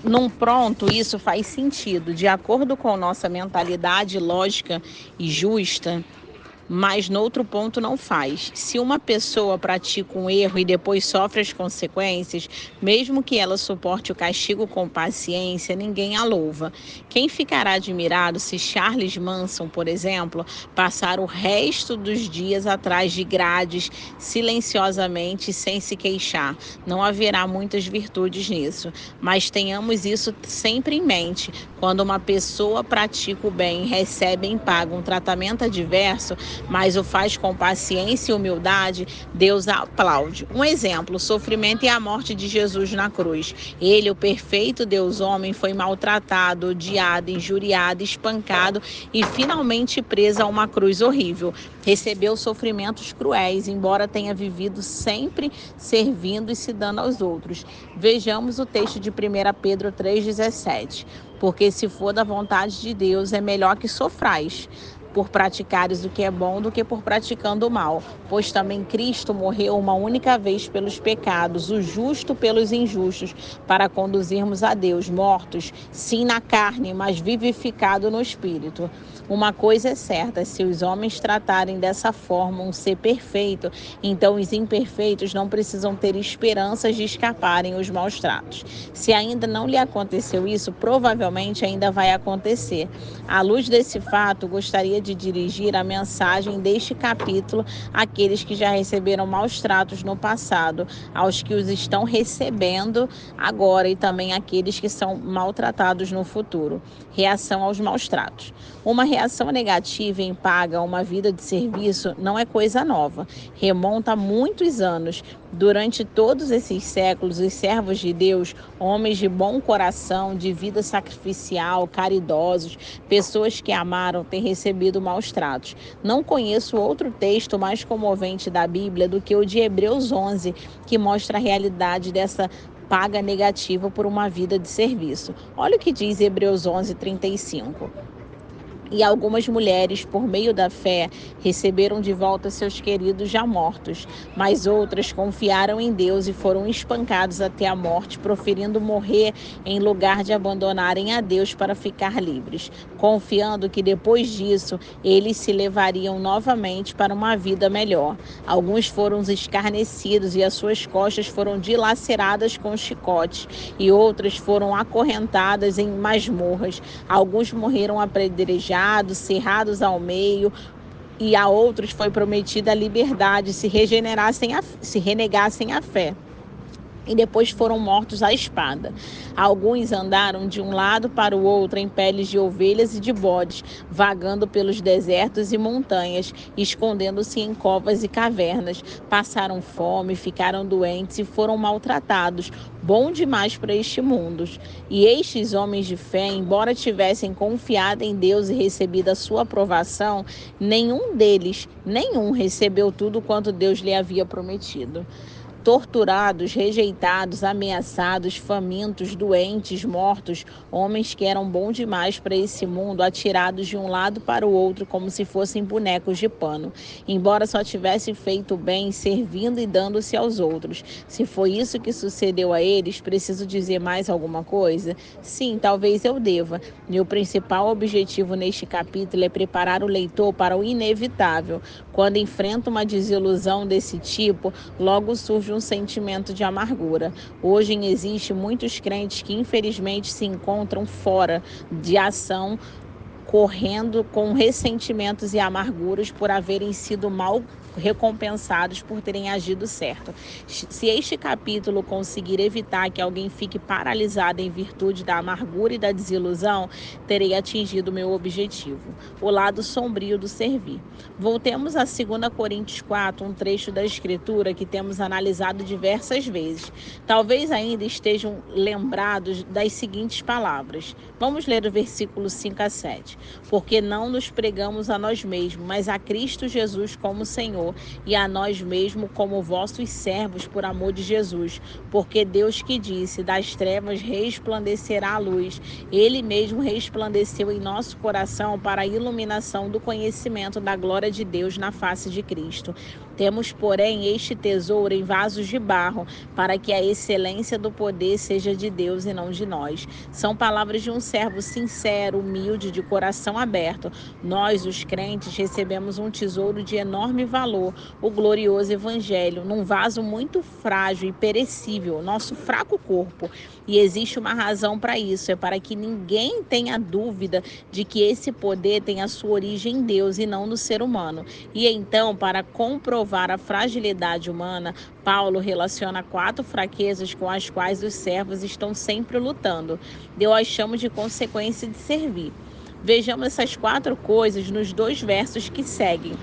Num pronto, isso faz sentido, de acordo com nossa mentalidade lógica e justa, mas no outro ponto não faz. Se uma pessoa pratica um erro e depois sofre as consequências, mesmo que ela suporte o castigo com paciência, ninguém a louva. Quem ficará admirado se Charles Manson, por exemplo, passar o resto dos dias atrás de grades, silenciosamente, sem se queixar? Não haverá muitas virtudes nisso, mas tenhamos isso sempre em mente. Quando uma pessoa pratica o bem e recebe em pago um tratamento adverso, mas o faz com paciência e humildade, Deus a aplaude. Um exemplo, o sofrimento e a morte de Jesus na cruz. Ele, o perfeito Deus homem, foi maltratado, odiado, injuriado, espancado e finalmente preso a uma cruz horrível. Recebeu sofrimentos cruéis, embora tenha vivido sempre servindo e se dando aos outros. Vejamos o texto de 1 Pedro 3,17. Porque se for da vontade de Deus, é melhor que sofrais por praticares o que é bom do que por praticando o mal. Pois também Cristo morreu uma única vez pelos pecados, o justo pelos injustos, para conduzirmos a Deus, mortos, sim na carne, mas vivificado no Espírito. Uma coisa é certa, se os homens tratarem dessa forma um ser perfeito, então os imperfeitos não precisam ter esperanças de escaparem os maus tratos. Se ainda não lhe aconteceu isso, provavelmente ainda vai acontecer. À luz desse fato, gostaria de dirigir a mensagem deste capítulo àqueles que já receberam maus tratos no passado, aos que os estão recebendo agora e também àqueles que são maltratados no futuro. Reação aos maus tratos. Uma reação negativa em paga a uma vida de serviço não é coisa nova. Remonta a muitos anos. Durante todos esses séculos, os servos de Deus, homens de bom coração, de vida sacrificial, caridosos, pessoas que amaram, têm recebido maus tratos. Não conheço outro texto mais comovente da Bíblia do que o de Hebreus 11, que mostra a realidade dessa paga negativa por uma vida de serviço. Olha o que diz Hebreus 11:35. E algumas mulheres, por meio da fé, receberam de volta seus queridos já mortos, mas outras confiaram em Deus e foram espancados até a morte, proferindo morrer em lugar de abandonarem a Deus para ficar livres, confiando que depois disso eles se levariam novamente para uma vida melhor. Alguns foram escarnecidos e as suas costas foram dilaceradas com chicotes, e outras foram acorrentadas em masmorras. Alguns morreram apedrejados, cerrados ao meio, e a outros foi prometida a liberdade se renegassem a fé. E depois foram mortos à espada. Alguns andaram de um lado para o outro em peles de ovelhas e de bodes, vagando pelos desertos e montanhas, escondendo-se em covas e cavernas. Passaram fome, ficaram doentes e foram maltratados, bom demais para este mundo. E estes homens de fé, embora tivessem confiado em Deus e recebido a sua aprovação, nenhum recebeu tudo quanto Deus lhe havia prometido. Torturados, rejeitados, ameaçados, famintos, doentes, mortos, homens que eram bons demais para esse mundo, atirados de um lado para o outro como se fossem bonecos de pano, embora só tivessem feito bem, servindo e dando-se aos outros. Se foi isso que sucedeu a eles, preciso dizer mais alguma coisa? Sim, talvez eu deva. Meu principal objetivo neste capítulo é preparar o leitor para o inevitável. Quando enfrenta uma desilusão desse tipo, logo surge um sentimento de amargura. Hoje existem muitos crentes que infelizmente se encontram fora de ação, correndo com ressentimentos e amarguras por haverem sido mal recompensados por terem agido certo. Se este capítulo conseguir evitar que alguém fique paralisado em virtude da amargura e da desilusão, terei atingido o meu objetivo, o lado sombrio do servir. Voltemos a 2 Coríntios 4, um trecho da Escritura que temos analisado diversas vezes. Talvez ainda estejam lembrados das seguintes palavras. Vamos ler o versículo 5-7. Porque não nos pregamos a nós mesmos, mas a Cristo Jesus como Senhor, e a nós mesmos como vossos servos por amor de Jesus. Porque Deus que disse, das trevas resplandecerá a luz, Ele mesmo resplandeceu em nosso coração para a iluminação do conhecimento da glória de Deus na face de Cristo. Temos, porém, este tesouro em vasos de barro, para que a excelência do poder seja de Deus e não de nós. São palavras de um servo sincero, humilde, de coração aberto. Nós, os crentes, recebemos um tesouro de enorme valor, o glorioso Evangelho, num vaso muito frágil e perecível, nosso fraco corpo. E existe uma razão para isso, é para que ninguém tenha dúvida de que esse poder tem a sua origem em Deus e não no ser humano. E então, para comprovar a fragilidade humana, Paulo relaciona 4 fraquezas com as quais os servos estão sempre lutando. Eu as chamo de consequência de servir. Vejamos essas 4 coisas nos 2 versos que seguem.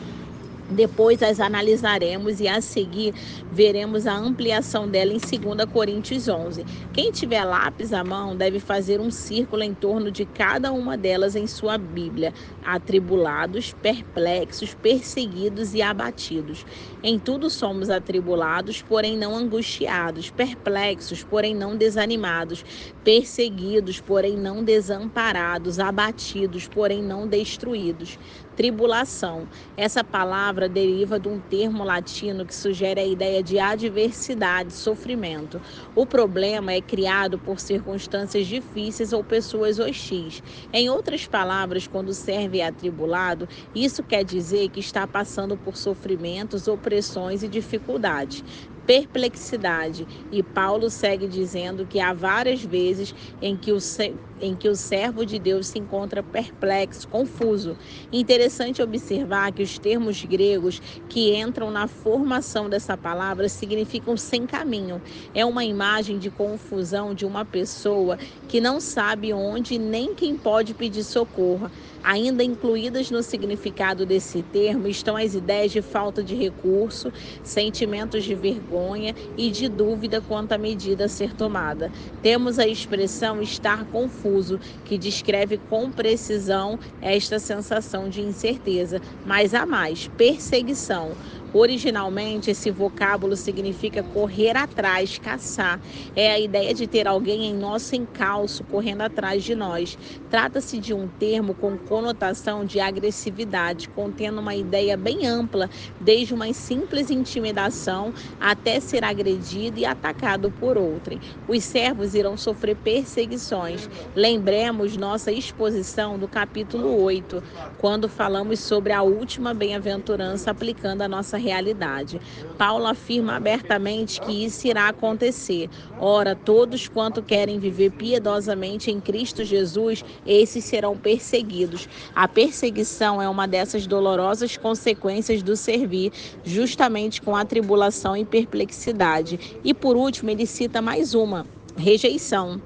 Depois as analisaremos e a seguir veremos a ampliação dela em 2 Coríntios 11. Quem tiver lápis à mão deve fazer um círculo em torno de cada uma delas em sua Bíblia. Atribulados, perplexos, perseguidos e abatidos. Em tudo somos atribulados, porém não angustiados, perplexos, porém não desanimados, perseguidos, porém não desamparados, abatidos, porém não destruídos. Tribulação. Essa palavra deriva de um termo latino que sugere a ideia de adversidade, sofrimento. O problema é criado por circunstâncias difíceis ou pessoas hostis. Em outras palavras, quando o servo é atribulado, isso quer dizer que está passando por sofrimentos, opressões e dificuldades. Perplexidade. E Paulo segue dizendo que há várias vezes em que o servo de Deus se encontra perplexo, confuso. Interessante observar que os termos gregos que entram na formação dessa palavra significam sem caminho. É uma imagem de confusão de uma pessoa que não sabe onde nem quem pode pedir socorro. Ainda incluídas no significado desse termo estão as ideias de falta de recurso, sentimentos de vergonha e de dúvida quanto à medida a ser tomada. Temos a expressão estar confuso, que descreve com precisão esta sensação de incerteza, mas há mais, perseguição. Originalmente, esse vocábulo significa correr atrás, caçar. É a ideia de ter alguém em nosso encalço, correndo atrás de nós. Trata-se de um termo com conotação de agressividade, contendo uma ideia bem ampla, desde uma simples intimidação até ser agredido e atacado por outrem. Os servos irão sofrer perseguições. Lembremos nossa exposição do capítulo 8, quando falamos sobre a última bem-aventurança aplicando a nossa realidade. Paulo afirma abertamente que isso irá acontecer. Ora, todos quanto querem viver piedosamente em Cristo Jesus, esses serão perseguidos. A perseguição é uma dessas dolorosas consequências do servir, justamente com a tribulação e perplexidade. E por último, ele cita mais uma: rejeição.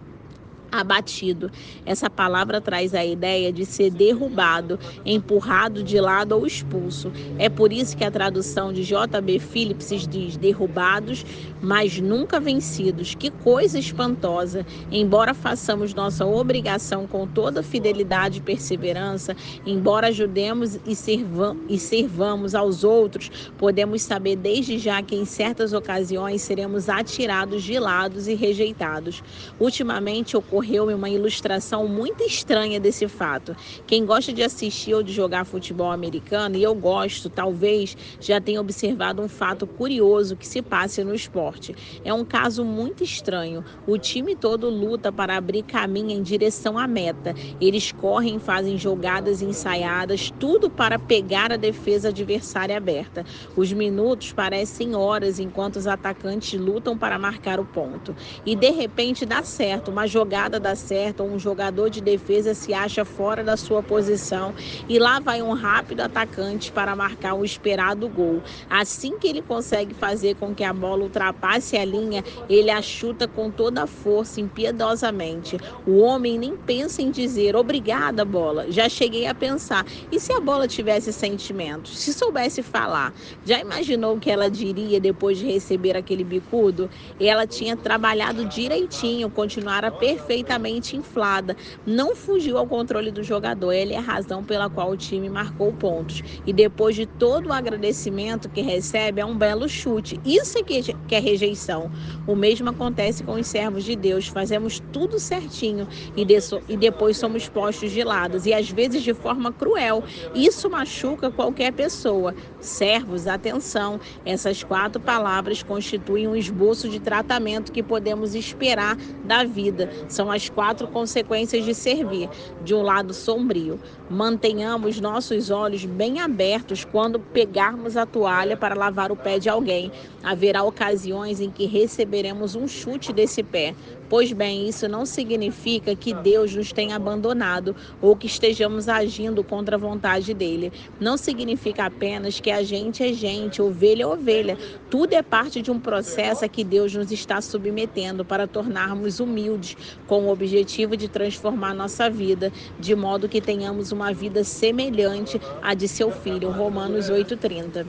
Abatido. Essa palavra traz a ideia de ser derrubado, empurrado de lado ou expulso. É por isso que a tradução de J.B. Phillips diz derrubados, mas nunca vencidos. Que coisa espantosa! Embora façamos nossa obrigação com toda fidelidade e perseverança, embora ajudemos e servamos aos outros, podemos saber desde já que em certas ocasiões seremos atirados de lados e rejeitados. Ultimamente ocorreu uma ilustração muito estranha desse fato. Quem gosta de assistir ou de jogar futebol americano, e eu gosto, talvez já tenha observado um fato curioso que se passa no esporte. É um caso muito estranho. O time todo luta para abrir caminho em direção à meta. Eles correm, fazem jogadas ensaiadas, tudo para pegar a defesa adversária aberta. Os minutos parecem horas enquanto os atacantes lutam para marcar o ponto. E de repente dá certo, uma jogada dá certo, um jogador de defesa se acha fora da sua posição e lá vai um rápido atacante para marcar o esperado gol. Assim que ele consegue fazer com que a bola ultrapasse a linha, ele a chuta com toda a força, impiedosamente. O homem nem pensa em dizer obrigada, bola. Já cheguei a pensar, e se a bola tivesse sentimentos? Se soubesse falar? Já imaginou o que ela diria depois de receber aquele bicudo? Ela tinha trabalhado direitinho, continuara perfeitamente perfeitamente inflada, não fugiu ao controle do jogador. Ele é a razão pela qual o time marcou pontos. E depois de todo o agradecimento que recebe, é um belo chute. Isso é que é rejeição. O mesmo acontece com os servos de Deus. Fazemos tudo certinho e depois somos postos de lado, e às vezes de forma cruel. Isso machuca qualquer pessoa. Servos, atenção, essas 4 palavras constituem um esboço de tratamento que podemos esperar da vida. São as 4 consequências de servir. De um lado sombrio, mantenhamos nossos olhos bem abertos quando pegarmos a toalha para lavar o pé de alguém. Haverá ocasiões em que receberemos um chute desse pé. Pois bem, isso não significa que Deus nos tenha abandonado ou que estejamos agindo contra a vontade dele. Não significa apenas que a gente é gente, ovelha é ovelha. Tudo é parte de um processo a que Deus nos está submetendo para tornarmos humildes, com o objetivo de transformar nossa vida, de modo que tenhamos uma vida semelhante à de seu Filho. Romanos 8:30.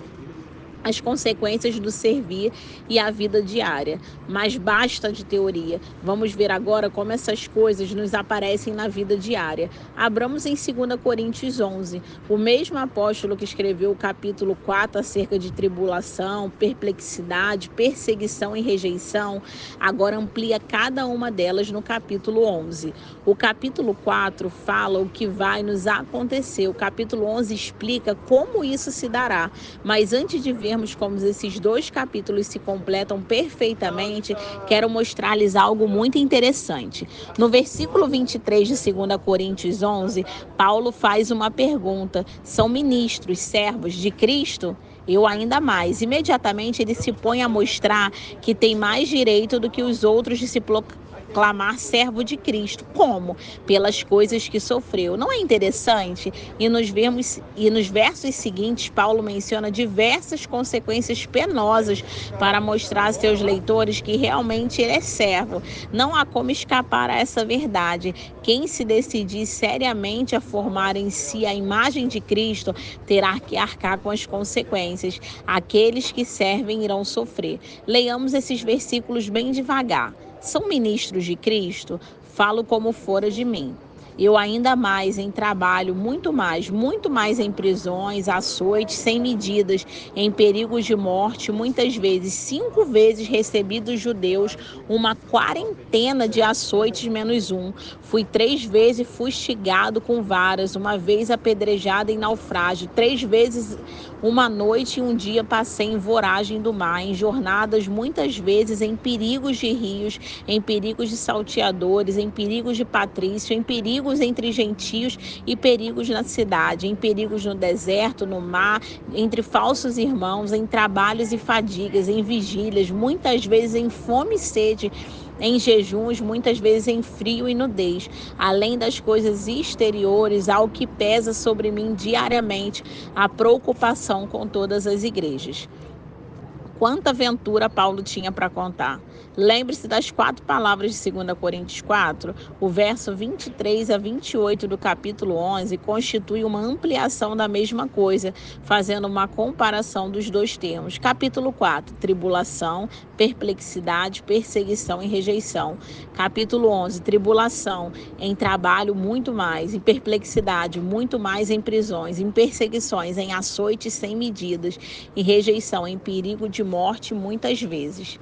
As consequências do servir e a vida diária. Mas basta de teoria. Vamos ver agora como essas coisas nos aparecem na vida diária. Abramos em 2 Coríntios 11. O mesmo apóstolo que escreveu o capítulo 4 acerca de tribulação, perplexidade, perseguição e rejeição, agora amplia cada uma delas no capítulo 11. O capítulo 4 fala o que vai nos acontecer. O capítulo 11 explica como isso se dará. Mas antes de ver como esses 2 capítulos se completam perfeitamente, quero mostrar-lhes algo muito interessante. No versículo 23 de 2 Coríntios 11, Paulo faz uma pergunta: são ministros, servos de Cristo? Eu ainda mais. Imediatamente ele se põe a mostrar que tem mais direito do que os outros de se clamar servo de Cristo. Como? Pelas coisas que sofreu. Não é interessante? E nos versos seguintes, Paulo menciona diversas consequências penosas para mostrar a seus leitores que realmente ele é servo. Não há como escapar a essa verdade. Quem se decidir seriamente a formar em si a imagem de Cristo terá que arcar com as consequências. Aqueles que servem irão sofrer. Leiamos esses versículos bem devagar. São ministros de Cristo? Falo como fora de mim. Eu ainda mais em trabalho, muito mais em prisões, açoites, sem medidas, em perigos de morte, muitas vezes, 5 vezes recebi dos judeus uma quarentena de açoites menos um. Fui 3 vezes fustigado com varas, 1 vez apedrejado em naufrágio, 3 vezes uma noite e um dia passei em voragem do mar, em jornadas muitas vezes em perigos de rios, em perigos de salteadores, em perigos de patrício, em perigos entre gentios e perigos na cidade, em perigos no deserto, no mar, entre falsos irmãos, em trabalhos e fadigas, em vigílias, muitas vezes em fome e sede, em jejuns, muitas vezes em frio e nudez, além das coisas exteriores, ao que pesa sobre mim diariamente, a preocupação com todas as igrejas. Quanta aventura Paulo tinha para contar. Lembre-se das 4 palavras de 2 Coríntios 4. O verso 23 a 28 do capítulo 11 constitui uma ampliação da mesma coisa, fazendo uma comparação dos 2 termos. Capítulo 4, tribulação, perplexidade, perseguição e rejeição. Capítulo 11, tribulação, em trabalho muito mais, em perplexidade, muito mais em prisões, em perseguições, em açoites sem medidas, em rejeição, em perigo de morte muitas vezes.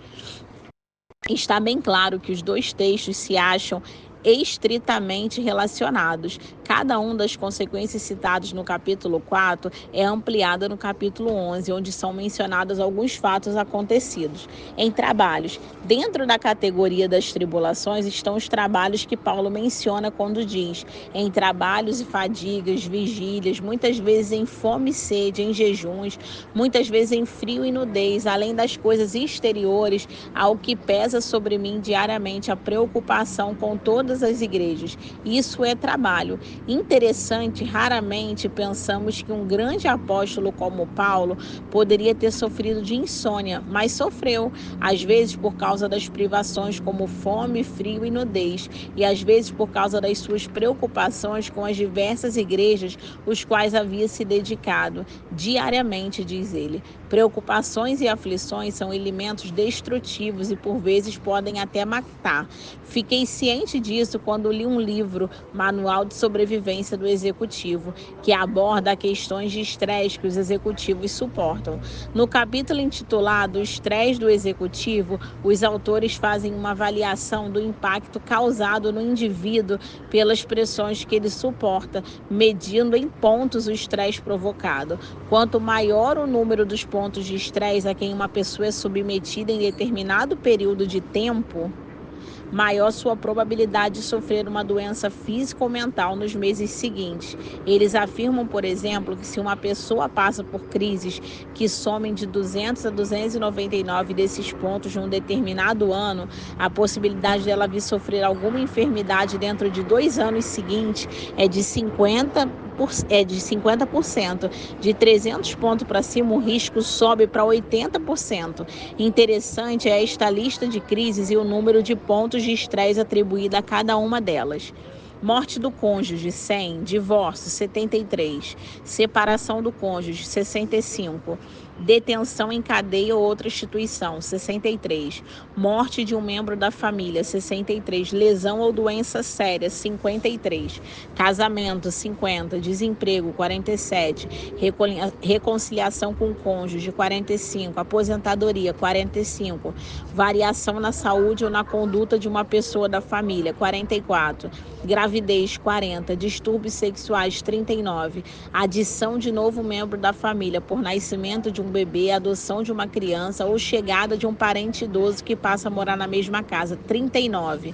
Está bem claro que os 2 textos se acham estritamente relacionados. Cada uma das consequências citadas no capítulo 4 é ampliada no capítulo 11, onde são mencionados alguns fatos acontecidos. Em trabalhos, dentro da categoria das tribulações estão os trabalhos que Paulo menciona quando diz: em trabalhos e fadigas, vigílias, muitas vezes em fome e sede, em jejuns, muitas vezes em frio e nudez, além das coisas exteriores, ao que pesa sobre mim diariamente a preocupação com todas as igrejas. Isso é trabalho. Interessante, raramente pensamos que um grande apóstolo como Paulo poderia ter sofrido de insônia, mas sofreu, às vezes por causa das privações como fome, frio e nudez, e às vezes por causa das suas preocupações com as diversas igrejas os quais havia se dedicado. diariamente, diz ele. Preocupações e aflições são elementos destrutivos e por vezes podem até matar. Fiquei ciente disso quando li um livro, Manual de Sobrevivência do Executivo, que aborda questões de estresse que os executivos suportam. No capítulo intitulado O Estresse do Executivo, os autores fazem uma avaliação do impacto causado no indivíduo pelas pressões que ele suporta, medindo em pontos o estresse provocado. Quanto maior o número dos pontos de estresse a quem uma pessoa é submetida em determinado período de tempo, maior sua probabilidade de sofrer uma doença física ou mental nos meses seguintes. Eles afirmam, por exemplo, que se uma pessoa passa por crises que somem de 200 a 299 desses pontos num determinado ano, a possibilidade dela vir sofrer alguma enfermidade dentro de 2 anos seguintes é de 50%. De 300 pontos para cima, o risco sobe para 80%. Interessante é esta lista de crises e o número de pontos de estresse atribuído a cada uma delas. Morte do cônjuge, 100. Divórcio, 73. Separação do cônjuge, 65. Detenção em cadeia ou outra instituição, 63. Morte de um membro da família, 63. Lesão ou doença séria, 53. Casamento, 50. Desemprego, 47. Reconciliação com o cônjuge, 45. Aposentadoria, 45. Variação na saúde ou na conduta de uma pessoa da família, 44. Gravidez, 40. Distúrbios sexuais, 39. Adição de novo membro da família por nascimento de um bebê, adoção de uma criança ou chegada de um parente idoso que passa a morar na mesma casa, 39.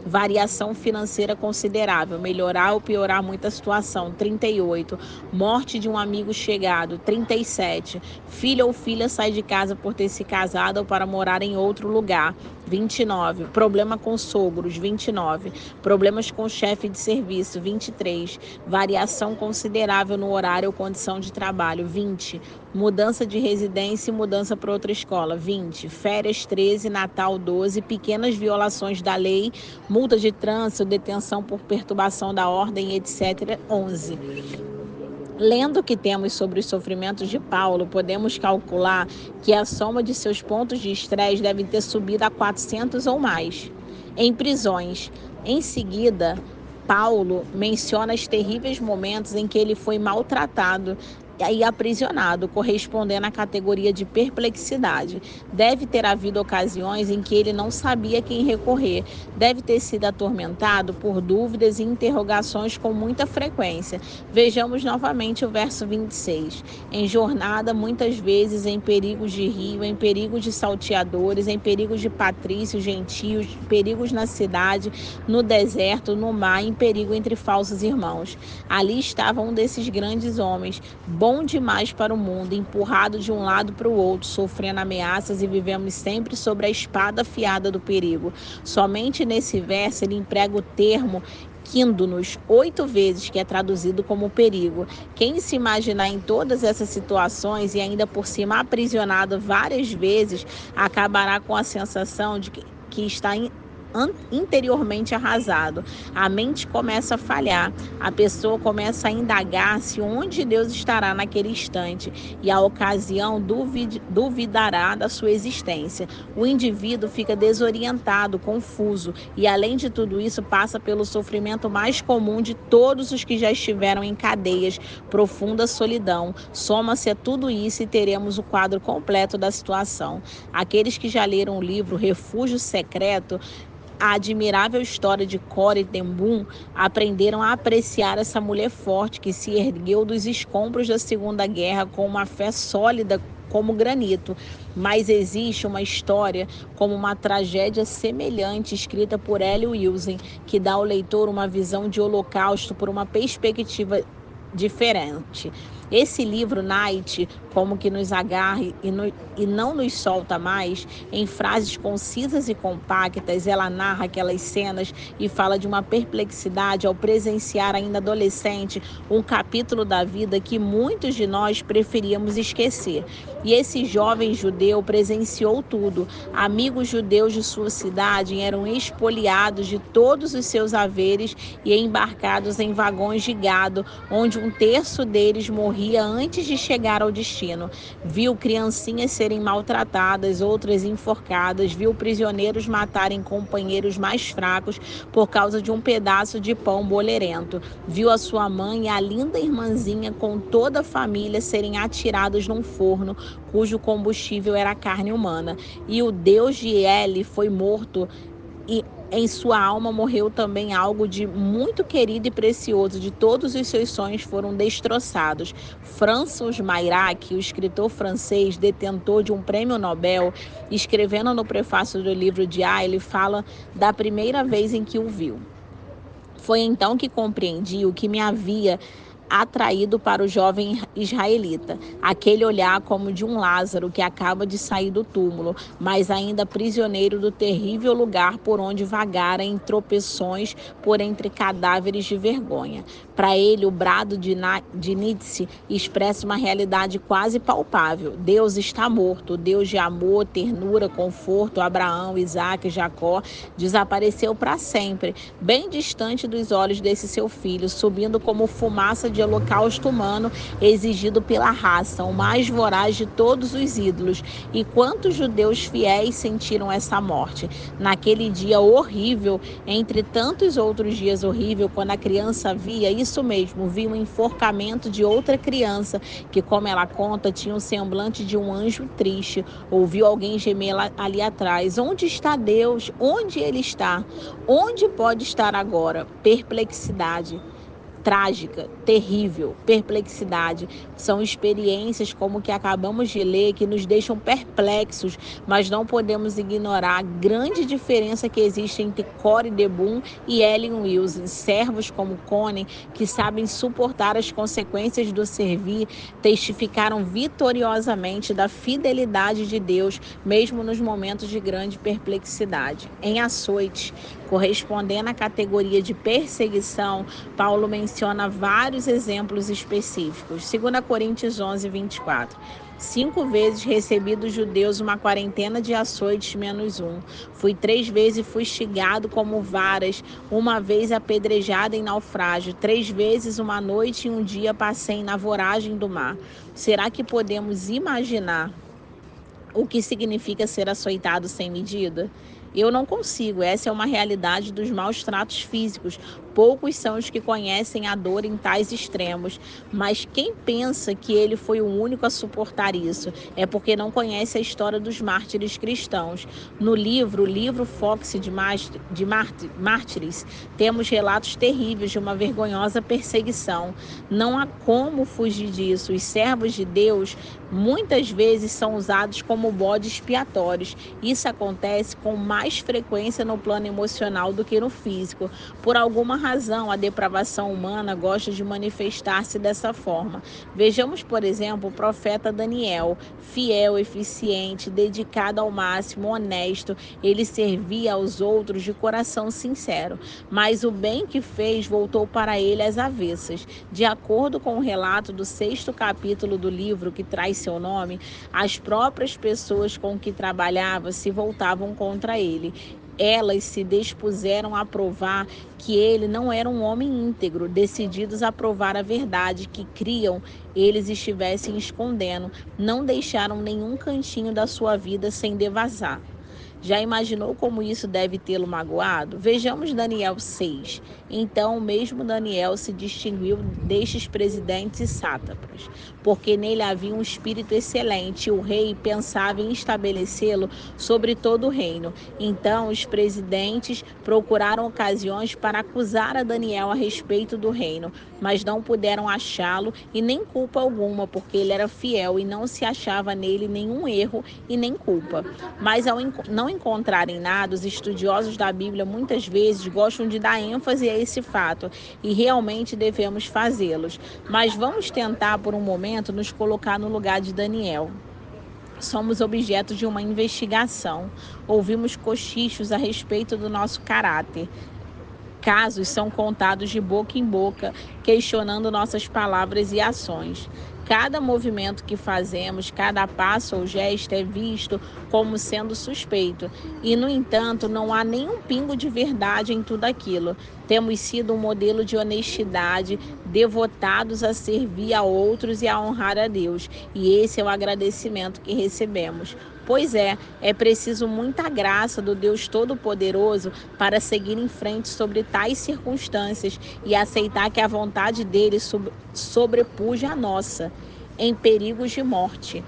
Variação financeira considerável, melhorar ou piorar muita situação, 38. Morte de um amigo chegado, 37. Filho ou filha sai de casa por ter se casado ou para morar em outro lugar, 29. Problema com sogros, 29. Problemas com chefe de serviço, 23. Variação considerável no horário ou condição de trabalho, 20. Mudança de residência e mudança para outra escola, 20. Férias, 13. Natal, 12. Pequenas violações da lei, multa de trânsito, detenção por perturbação da ordem, etc., 11. Lendo o que temos sobre os sofrimentos de Paulo, podemos calcular que a soma de seus pontos de estresse deve ter subido a 400 ou mais. Em prisões. Em seguida, Paulo menciona os terríveis momentos em que ele foi maltratado e aprisionado, correspondendo à categoria de perplexidade. Deve ter havido ocasiões em que ele não sabia quem recorrer. Deve ter sido atormentado por dúvidas e interrogações com muita frequência. Vejamos novamente o verso 26. Em jornada, muitas vezes em perigos de rio, em perigos de salteadores, em perigos de patrícios, gentios, perigos na cidade, no deserto, no mar, em perigo entre falsos irmãos. Ali estava um desses grandes homens, bom demais para o mundo, empurrado de um lado para o outro, sofrendo ameaças, e vivemos sempre sobre a espada afiada do perigo. Somente nesse verso ele emprega o termo quindunos 8 vezes, que é traduzido como perigo. Quem se imaginar em todas essas situações e ainda por cima aprisionado várias vezes, acabará com a sensação de que está interiormente arrasado. A mente começa a falhar, a pessoa começa a indagar-se onde Deus estará naquele instante e a ocasião duvidará da sua existência. O indivíduo fica desorientado, confuso e, além de tudo isso, passa pelo sofrimento mais comum de todos os que já estiveram em cadeias, profunda solidão. Soma-se a tudo isso e teremos o quadro completo da situação. Aqueles que já leram o livro Refúgio Secreto, a admirável história de Corrie ten Boom, aprenderam a apreciar essa mulher forte que se ergueu dos escombros da Segunda Guerra com uma fé sólida como granito. Mas existe uma história como uma tragédia semelhante escrita por L. Wilson, que dá ao leitor uma visão de holocausto por uma perspectiva diferente. Esse livro, Night, como que nos agarra e não nos solta mais, em frases concisas e compactas, ela narra aquelas cenas e fala de uma perplexidade ao presenciar ainda adolescente um capítulo da vida que muitos de nós preferíamos esquecer. E esse jovem judeu presenciou tudo. Amigos judeus de sua cidade eram expoliados de todos os seus haveres e embarcados em vagões de gado, onde um terço deles morria morria antes de chegar ao destino. Viu criancinhas serem maltratadas, outras enforcadas, viu prisioneiros matarem companheiros mais fracos por causa de um pedaço de pão bolerento. Viu a sua mãe e a linda irmãzinha com toda a família serem atirados num forno cujo combustível era a carne humana. E o Deus de Eli foi morto, e em sua alma morreu também algo de muito querido e precioso. De todos os seus sonhos foram destroçados. François Mairac, o escritor francês, detentor de um prêmio Nobel, escrevendo no prefácio do livro de ele fala da primeira vez em que o viu. Foi então que compreendi o que me havia atraído para o jovem israelita, aquele olhar como de um Lázaro que acaba de sair do túmulo, mas ainda prisioneiro do terrível lugar por onde vagara em tropeções por entre cadáveres de vergonha. Para ele, o brado de Nietzsche expressa uma realidade quase palpável. Deus está morto, o Deus de amor, ternura, conforto, Abraão, Isaac, Jacó, desapareceu para sempre, bem distante dos olhos desse seu filho, subindo como fumaça de holocausto humano exigido pela raça, o mais voraz de todos os ídolos. E quantos judeus fiéis sentiram essa morte? Naquele dia horrível, entre tantos outros dias horríveis, quando a criança via isso mesmo, via um enforcamento de outra criança, que, como ela conta, tinha o semblante de um anjo triste, ouviu alguém gemer ali atrás. Onde está Deus? Onde ele está? Onde pode estar agora? Perplexidade. Trágica, terrível, perplexidade. São experiências como que acabamos de ler que nos deixam perplexos, mas não podemos ignorar a grande diferença que existe entre Corey de Boom e Ellen Wilson. Servos como Conan, que sabem suportar as consequências do servir, testificaram vitoriosamente da fidelidade de Deus, mesmo nos momentos de grande perplexidade. Em Açoite, correspondendo à categoria de perseguição, Paulo menciona vários exemplos específicos. 2 Coríntios 11, 24. 5 vezes recebi dos judeus uma quarentena de açoites menos um. Fui 3 vezes fustigado como varas, uma vez apedrejado em naufrágio, 3 vezes uma noite e um dia passei na voragem do mar. Será que podemos imaginar o que significa ser açoitado sem medida? Eu não consigo. Essa é uma realidade dos maus tratos físicos. Poucos são os que conhecem a dor em tais extremos, mas quem pensa que ele foi o único a suportar isso é porque não conhece a história dos mártires cristãos. No livro Fox de Mártires, temos relatos terríveis de uma vergonhosa perseguição. Não há como fugir disso. Os servos de Deus muitas vezes são usados como bodes expiatórios. Isso acontece com mais frequência no plano emocional do que no físico. Por alguma razão, a depravação humana gosta de manifestar-se dessa forma. Vejamos, por exemplo, o profeta Daniel, fiel, eficiente, dedicado ao máximo, honesto. Ele servia aos outros de coração sincero, mas o bem que fez voltou para ele às avessas. De acordo com o relato do 6º capítulo do livro que traz seu nome, as próprias pessoas com que trabalhava se voltavam contra ele. Elas se dispuseram a provar que ele não era um homem íntegro, decididos a provar a verdade que criam eles estivessem escondendo. Não deixaram nenhum cantinho da sua vida sem devasar. Já imaginou como isso deve tê-lo magoado? Vejamos Daniel 6. Então, o mesmo Daniel se distinguiu destes presidentes e sátrapas, porque nele havia um espírito excelente, e o rei pensava em estabelecê-lo sobre todo o reino. Então, os presidentes procuraram ocasiões para acusar a Daniel a respeito do reino, mas não puderam achá-lo e nem culpa alguma, porque ele era fiel e não se achava nele nenhum erro e nem culpa. Mas ao não encontrarem nada, os estudiosos da Bíblia muitas vezes gostam de dar ênfase a esse fato, e realmente devemos fazê-los. Mas vamos tentar por um momento nos colocar no lugar de Daniel. Somos objeto de uma investigação. Ouvimos cochichos a respeito do nosso caráter. Casos são contados de boca em boca, questionando nossas palavras e ações. Cada movimento que fazemos, cada passo ou gesto é visto como sendo suspeito. E, no entanto, não há nenhum pingo de verdade em tudo aquilo. Temos sido um modelo de honestidade, devotados a servir a outros e a honrar a Deus. E esse é o agradecimento que recebemos. Pois é preciso muita graça do Deus Todo-Poderoso para seguir em frente sobre tais circunstâncias e aceitar que a vontade dele sobrepuja a nossa, em perigos de morte.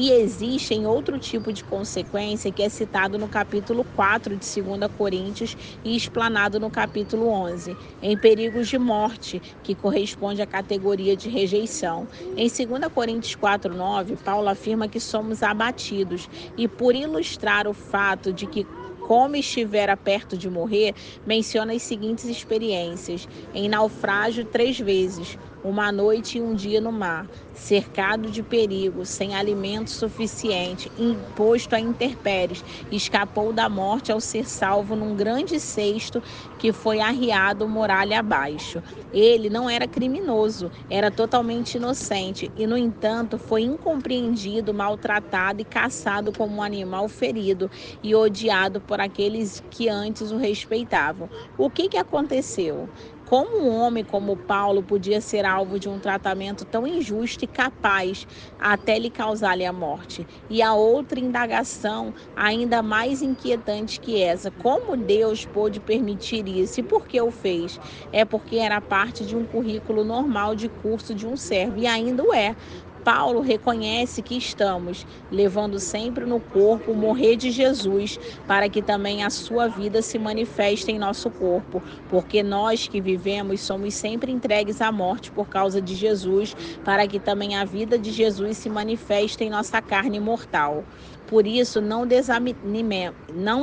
E existe outro tipo de consequência que é citado no capítulo 4 de 2 Coríntios e explanado no capítulo 11, em perigos de morte, que corresponde à categoria de rejeição. Em 2 Coríntios 4:9, Paulo afirma que somos abatidos e, por ilustrar o fato de que como estivera perto de morrer, menciona as seguintes experiências: em naufrágio 3 vezes, uma noite e um dia no mar, cercado de perigo, sem alimento suficiente, imposto a intempéries, escapou da morte ao ser salvo num grande cesto que foi arriado muralha abaixo. Ele não era criminoso, era totalmente inocente e, no entanto, foi incompreendido, maltratado e caçado como um animal ferido e odiado por aqueles que antes o respeitavam. O que aconteceu? Como um homem como Paulo podia ser alvo de um tratamento tão injusto e capaz até lhe causar-lhe a morte? E a outra indagação, ainda mais inquietante que essa: como Deus pôde permitir isso e por que o fez? É porque era parte de um currículo normal de curso de um servo, e ainda o é. Paulo reconhece que estamos levando sempre no corpo o morrer de Jesus, para que também a sua vida se manifeste em nosso corpo, porque nós que vivemos somos sempre entregues à morte por causa de Jesus, para que também a vida de Jesus se manifeste em nossa carne mortal. Por isso, não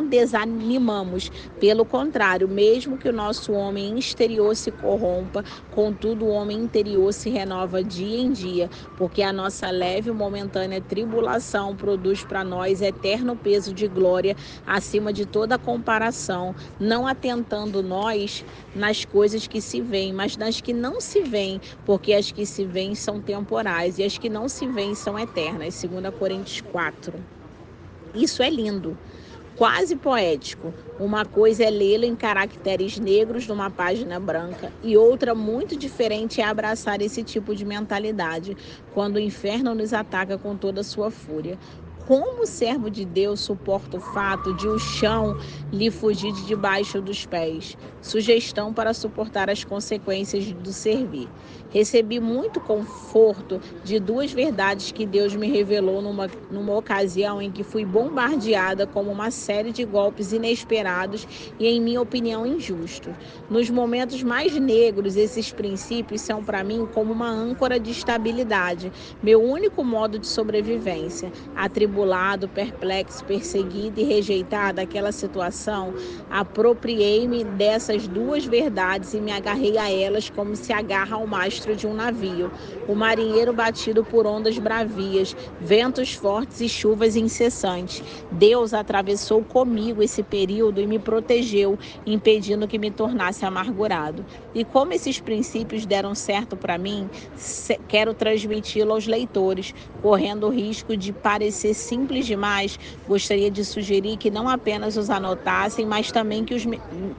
desanimamos, pelo contrário, mesmo que o nosso homem exterior se corrompa, contudo o homem interior se renova dia em dia, porque a nossa leve e momentânea tribulação produz para nós eterno peso de glória acima de toda comparação, não atentando nós nas coisas que se veem, mas nas que não se veem, porque as que se veem são temporais e as que não se veem são eternas. 2 Coríntios 4. Isso é lindo, quase poético. Uma coisa é lê-lo em caracteres negros numa página branca e outra muito diferente é abraçar esse tipo de mentalidade quando o inferno nos ataca com toda a sua fúria. Como o servo de Deus suporta o fato de o chão lhe fugir de debaixo dos pés? Sugestão para suportar as consequências do servir. Recebi muito conforto de 2 verdades que Deus me revelou numa ocasião em que fui bombardeada com uma série de golpes inesperados e, em minha opinião, injustos. Nos momentos mais negros, esses princípios são para mim como uma âncora de estabilidade, meu único modo de sobrevivência. Atribulado, perplexo, perseguido e rejeitado daquela situação, apropriei-me dessas 2 verdades e me agarrei a elas como se agarra ao mastro de um navio. O marinheiro batido por ondas bravias, ventos fortes e chuvas incessantes. Deus atravessou comigo esse período e me protegeu, impedindo que me tornasse amargurado. E como esses princípios deram certo para mim, quero transmiti-lo aos leitores, correndo o risco de parecer simples demais. Gostaria de sugerir que não apenas os anotassem, mas também que os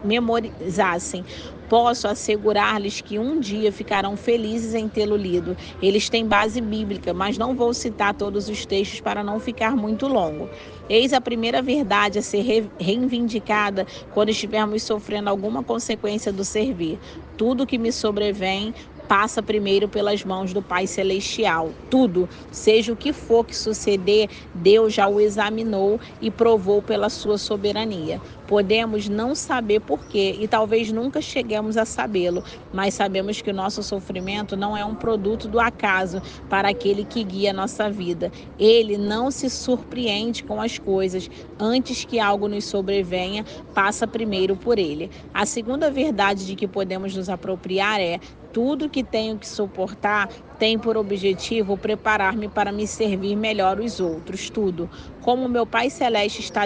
memorizassem. Posso assegurar-lhes que um dia ficarão felizes em tê-lo lido. Eles têm base bíblica, mas não vou citar todos os textos para não ficar muito longo. Eis a primeira verdade a ser reivindicada quando estivermos sofrendo alguma consequência do servir. Tudo que me sobrevém passa primeiro pelas mãos do Pai Celestial. Tudo, seja o que for que suceder, Deus já o examinou e provou pela sua soberania. Podemos não saber porquê e talvez nunca cheguemos a sabê-lo, mas sabemos que o nosso sofrimento não é um produto do acaso para aquele que guia a nossa vida. Ele não se surpreende com as coisas. Antes que algo nos sobrevenha, passa primeiro por ele. A segunda verdade de que podemos nos apropriar é: tudo que tenho que suportar tem por objetivo preparar-me para me servir melhor os outros. Tudo. Como meu Pai Celeste está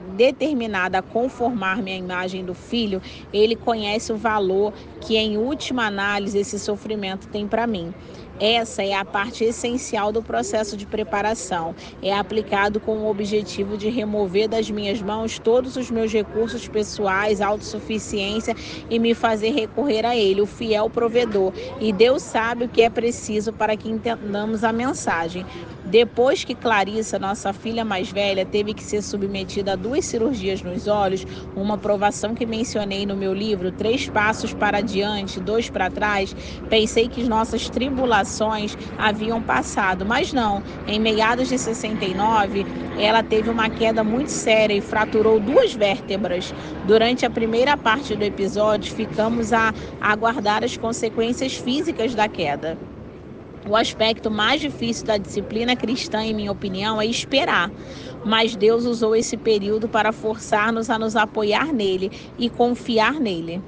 determinada a conformar-me à imagem do Filho, ele conhece o valor que, em última análise, esse sofrimento tem para mim. Essa é a parte essencial do processo de preparação. É aplicado com o objetivo de remover das minhas mãos todos os meus recursos pessoais, autossuficiência e me fazer recorrer a Ele, o fiel provedor. E Deus sabe o que é preciso para que entendamos a mensagem. Depois que Clarissa, nossa filha mais velha, teve que ser submetida a 2 cirurgias nos olhos, uma provação que mencionei no meu livro, 3 passos para adiante, 2 para trás, pensei que nossas tribulações haviam passado, mas não. Em meados de 69, ela teve uma queda muito séria e fraturou 2 vértebras. Durante a primeira parte do episódio, ficamos a aguardar as consequências físicas da queda. O aspecto mais difícil da disciplina cristã, em minha opinião, é esperar. Mas Deus usou esse período para forçar-nos a nos apoiar nele e confiar nele.